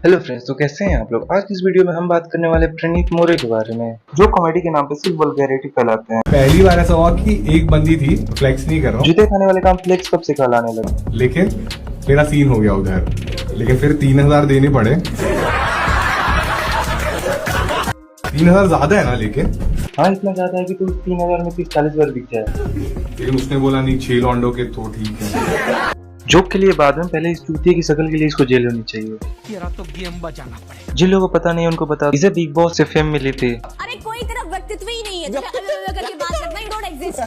Hello friends, तो कैसे हैं आप लोग। आज की इस वीडियो में हम बात करने वाले प्रणीत मोरे के बारे में, जो कॉमेडी के नाम पे सिर्फ वल्गैरिटी फैलाते हैं। पहली बार ऐसा हुआ कि एक बंदी थी, फ्लेक्स नहीं कर रहा हूँ, जूते खाने वाले काम फ्लेक्स कब से कहलाने लगे। लेकिन मेरा सीन हो गया उधर, लेकिन फिर 3000 देने पड़े। 3000 ज्यादा है ना, लेकिन हाँ, इतना ज्यादा है कि तू 3000 में 40 बार दिख जाए। लेकिन उसने बोला नहीं, 6 लॉन्डो के तो ठीक है। जोक के लिए बाद में, पहले इस चूतिए की शकल के लिए इसको जेल होनी चाहिए। तेरा तो गेम बजाना पड़ेगा। जिन लोगों को पता नहीं उनको बता, इसे बिग बॉस से फेम मिली थी। अरे कोई तेरा व्यक्तित्व ही नहीं है, करके बात करना, you don't exist।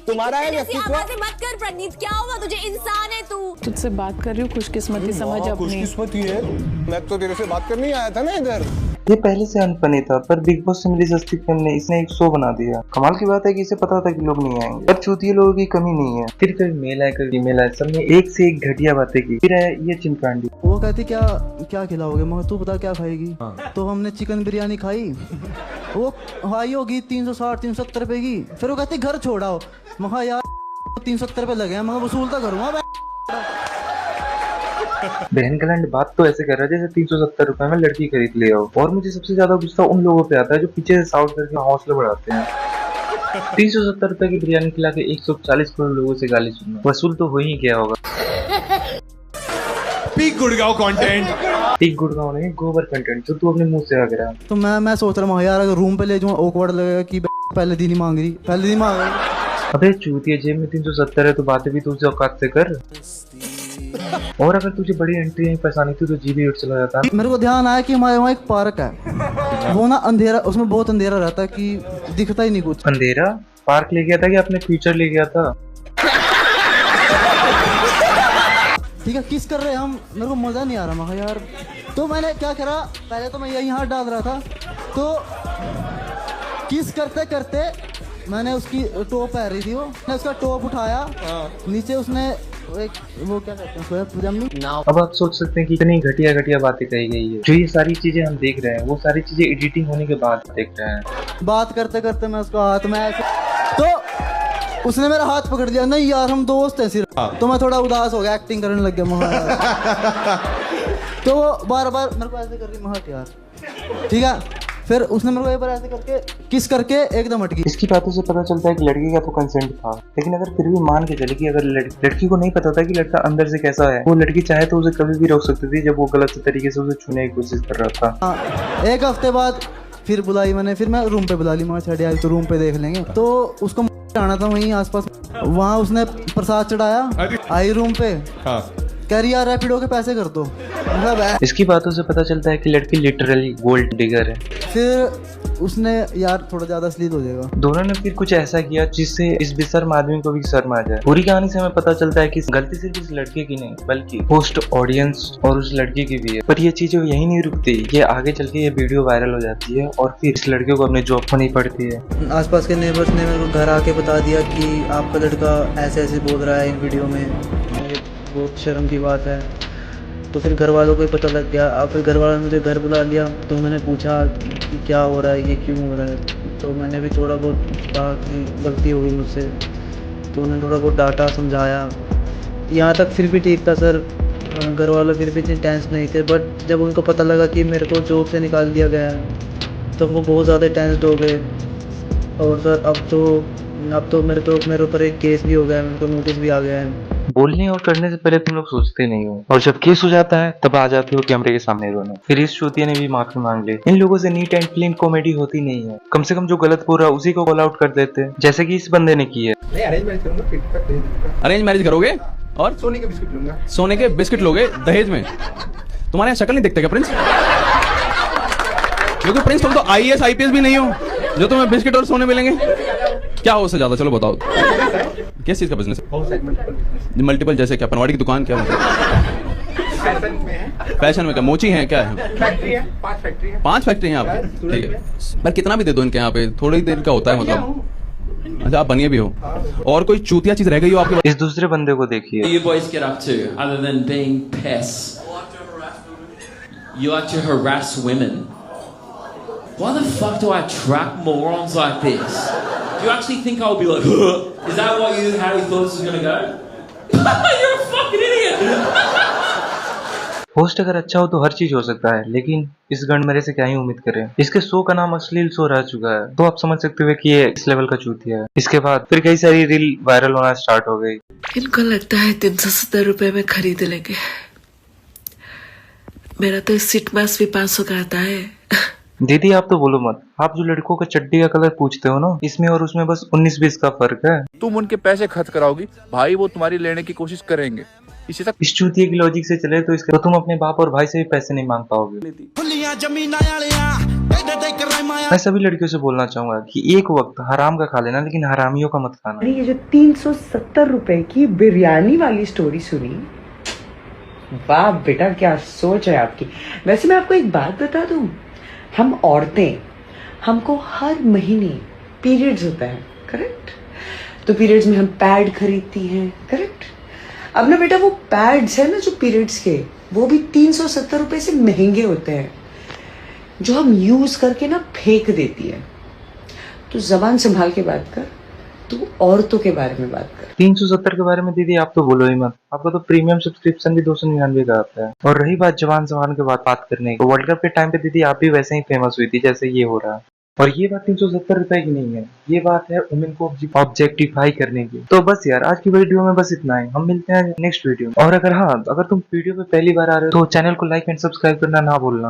तुम्हारा है ऐसी आवाजें मत कर प्रणीत, क्या हुआ तुझे, इंसान है तू। तुझसे बात कर रही हूँ, खुशकिस्मती समझ अपनी। खुशकिस्मती है, मैं तो तेरे से बात करने आया था ना इधर। ये पहले से अनफनी था, पर बिग बॉस से मिली सस्ती फेम ने इसने एक शो बना दिया। कमाल की बात है कि इसे पता था कि लोग नहीं आएंगे, पर चूतिए लोगों की कमी नहीं है। फिर कभी मेल आए, कभी फीमेल आए, सबने एक से एक घटिया बातें की। फिर है ये चिमकांडी। वो कहती क्या क्या खिलाओगे, मगर तू बता क्या खाएगी। तो हमने चिकन बिरयानी खाई, वो हाई होगी 360-370 रुपए की। फिर वो कहती घर छोड़ाओ, महा यार 370 रुपए लगे हैं, मगर वसूल तो करूँगा। बहन का लैंड बात तो ऐसे कर रहा है जैसे 370 रुपए में लड़की खरीद ले आओ। और मुझे सबसे ज्यादा गुस्सा उन लोगों पे आता है जो पीछे से साउट करके हौसले बढ़ाते हैं। 370 रुपए की बिरयानी खिला के 140 करोड़ लोगों से गाली सुनना, वसूल तो हो ही गया होगा। Peak Gurgaon content, peak Gurgaon नहीं, गोबर कंटेंट जो तू अपने मुंह से आ गया। तो मैं सोच रहा हूँ यार, अगर रूम पे ले जाऊँ ऑकवर्ड लगेगा कि पहले दिन ही मांग रही, पहले दिन मांग रही। अबे चूतिया, जेब में 370 है तो बातें भी तुझे औकात से कर। और अगर तुझे बड़ी एंट्री यहीं फंसानी थी तो जीबी उठ चला जाता। मेरे को ध्यान आया कि हमारे वहाँ एक पार्क है, वो ना अंधेरा, उसमें बहुत अंधेरा रहता है कि दिखता ही नहीं कुछ। अंधेरा पार्क ले गया था कि अपने फ्यूचर ले गया था। ठीक है, किस कर रहे हैं हम, मेरे को मजा नहीं आ रहा मगर यार। तो मैंने क्या करा, पहले तो मैं यही हाथ डाल रहा था, तो किस करते करते मैंने उसकी टॉप पहन रही थी, वो मैंने उसका टॉप उठाया, नीचे उसने एक वो क्या कहते हैं पजामी। अब आप सोच सकते हैं कि इतनी घटिया घटिया बातें कही गई है। जो ये सारी चीजें हम देख रहे हैं, वो सारी चीजें एडिटिंग होने के बाद देख रहे हैं। बात करते करते मैं उसका हाथ में ऐसे, तो उसने मेरा हाथ पकड़ लिया। नहीं यार, हम दोस्त हैं सिर्फ। तो मैं थोड़ा उदास हो गया, एक्टिंग करने लग गया। तो वो बार बार मेरे को ऐसे कर रही, महट यार ठीक है। फिर उसने मेरे को एक बार ऐसे करके किस करके एकदम हट गई। इसकी बातों से पता चलता है कि लड़की का तो कंसेंट था, लेकिन अगर फिर भी मान के चले कि अगर लड़की को नहीं पता था कि लड़का अंदर से कैसा है, वो लड़की चाहे तो उसे कभी भी रोक सकती थी जब वो गलत तरीके से उसे छूने की कोशिश कर रहा था। हाँ, एक हफ्ते बाद फिर बुलाई मैंने, फिर मैं रूम पे बुला ली, मैं छड़ी आई तो रूम पे देख लेंगे। तो उसको आना था वहीं आसपास, वहाँ उसने प्रसाद चढ़ाया, आई रूम पे, कह रही यार रैपिडो के पैसे कर दो। इसकी बातों से पता चलता है कि लड़की लिटरली गोल्ड डिगर है। फिर उसने यार थोड़ा ज्यादा असली हो जाएगा। दोनों ने फिर कुछ ऐसा किया जिससे इस बेशर्म आदमी को भी शर्म आ जाए। पूरी कहानी से हमें पता चलता है कि गलती सिर्फ इस लड़के की नहीं बल्कि होस्ट, ऑडियंस और उस लड़के की भी है। पर ये चीजें यही नहीं रुकती, ये आगे चल के ये वीडियो वायरल हो जाती है और फिर इस लड़के को अपनी जॉब खोनी पड़ती है। आसपास के नेबर्स ने मेरे को घर आके बता दिया कि आपका लड़का ऐसे ऐसे बोल रहा है इन वीडियो में, ये बहुत शर्म की बात है। तो फिर घर वालों को ही पता लग गया। अब फिर घर वालों ने मुझे घर बुला लिया, तो मैंने पूछा कि क्या हो रहा है, ये क्यों हो रहा है। तो मैंने भी थोड़ा बहुत कहा कि गलती हो गई मुझसे, तो उन्होंने थोड़ा बहुत डांटा, समझाया। यहाँ तक फिर भी ठीक था सर, घर वाले फिर भी इतने टेंस नहीं थे। बट जब उनको पता लगा कि मेरे को जॉब से निकाल दिया गया है, तो वो बहुत ज़्यादा टेंस्ड हो गए। और सर अब तो मेरे ऊपर एक केस भी हो गया है, मेरे को नोटिस भी आ गया है। बोलने और करने से पहले तुम लोग सोचते नहीं हो, और जब केस हो जाता है तब आ जाते हो कैमरे के सामने रोने। फिर इस चूतिया ने भी माफी मांग ली। इन लोगों से नीट एंड क्लीन कॉमेडी होती नहीं है। कम से कम जो गलत बोल रहा है उसी को कॉल आउट कर देते हैं, जैसे कि इस बंदे ने की है। अरेंज मैरिज करोगे और सोने के बिस्किट लूंगा। सोने के बिस्किट लोगे दहेज में? तुम्हारे यहाँ शक्ल नहीं दिखते क्या प्रिंस? क्योंकि प्रिंस तुम तो IAS IPS भी नहीं हो जो तुम्हें बिस्किट और सोने मिलेंगे। क्या हो उससे ज्यादा? चलो बताओ, किस चीज का बिजनेस है? मल्टीपल जैसे क्या, पनवाड़ी की दुकान क्या है? फैशन में क्या, मोची है क्या है? फैक्ट्री है, 5 फैक्ट्री है यहाँ पे। ठीक है, पर कितना भी दे दो इनके यहाँ पे, थोड़ी देर का होता है मतलब। अच्छा, आप बनिए भी हो। और कोई चूतिया चीज रह गई हो आपके? इस दूसरे बंदे को देखिए। What do you boys get up to other than being pests? You like to harass women. Why the fuck do I attract morons like this? Do you actually think I'll be like, is that how you thought this was gonna go? You're a fucking idiot! Host अगर अच्छा हो तो हर चीज हो सकता है, लेकिन इस गंडमरे से क्या ही उम्मीद करें। इसके शो का नाम अश्लील शो रह चुका है, तो आप समझ सकते हो कि ये इस लेवल का चूतिया है। इसके बाद फिर कई सारी रील वायरल होना स्टार्ट हो गई। इनको लगता है 370 रुपए में खरीद लेंगे। मेरा तो सीट मास भी 500 का आता है। दीदी आप तो बोलो मत, आप जो लड़कों का चड्डी का कलर पूछते हो ना, इसमें और उसमें बस 19-20 का फर्क है। तुम उनके पैसे खर्च कराओगी भाई, वो तुम्हारी लेने की कोशिश करेंगे। इसी तक इस चूतिए की लॉजिक से चले तो इसके तो तुम अपने बाप और भाई से भी पैसे नहीं मांग पाओगे। मैं सभी लड़कियों से बोलना चाहूंगा कि एक वक्त हराम का खा लेना, लेकिन हरामियों का मत खाना। ये जो 370 रुपए की बिरयानी वाली स्टोरी सुनी, वाह बेटा क्या सोच है आपकी। वैसे मैं आपको एक बात बता दूं, हम औरतें, हमको हर महीने पीरियड्स होता है, करेक्ट? तो पीरियड्स में हम पैड खरीदती हैं, करेक्ट? अब ना बेटा वो पैड्स है ना जो पीरियड्स के, वो भी 370 रुपए से महंगे होते हैं, जो हम यूज करके ना फेंक देती है। तो जबान संभाल के बात कर, तू औरतों के बारे में बात कर। 370 के बारे में दीदी आप तो बोलो ही मत, आपका तो प्रीमियम सब्सक्रिप्शन भी 299 का आता है। और रही बात जवान जवान के बात करने की, तो वर्ल्ड कप के टाइम पे दीदी आप भी वैसे ही फेमस हुई थी जैसे ये हो रहा है। और ये बात 370 रुपए की नहीं है, ये बात है वुमेन को ऑब्जेक्टिफाई करने की। तो बस यार आज की वीडियो में बस इतना ही, हम मिलते हैं नेक्स्ट वीडियो में। और अगर तुम वीडियो पे पहली बार आ रहे हो तो चैनल को लाइक एंड सब्सक्राइब करना ना भूलना।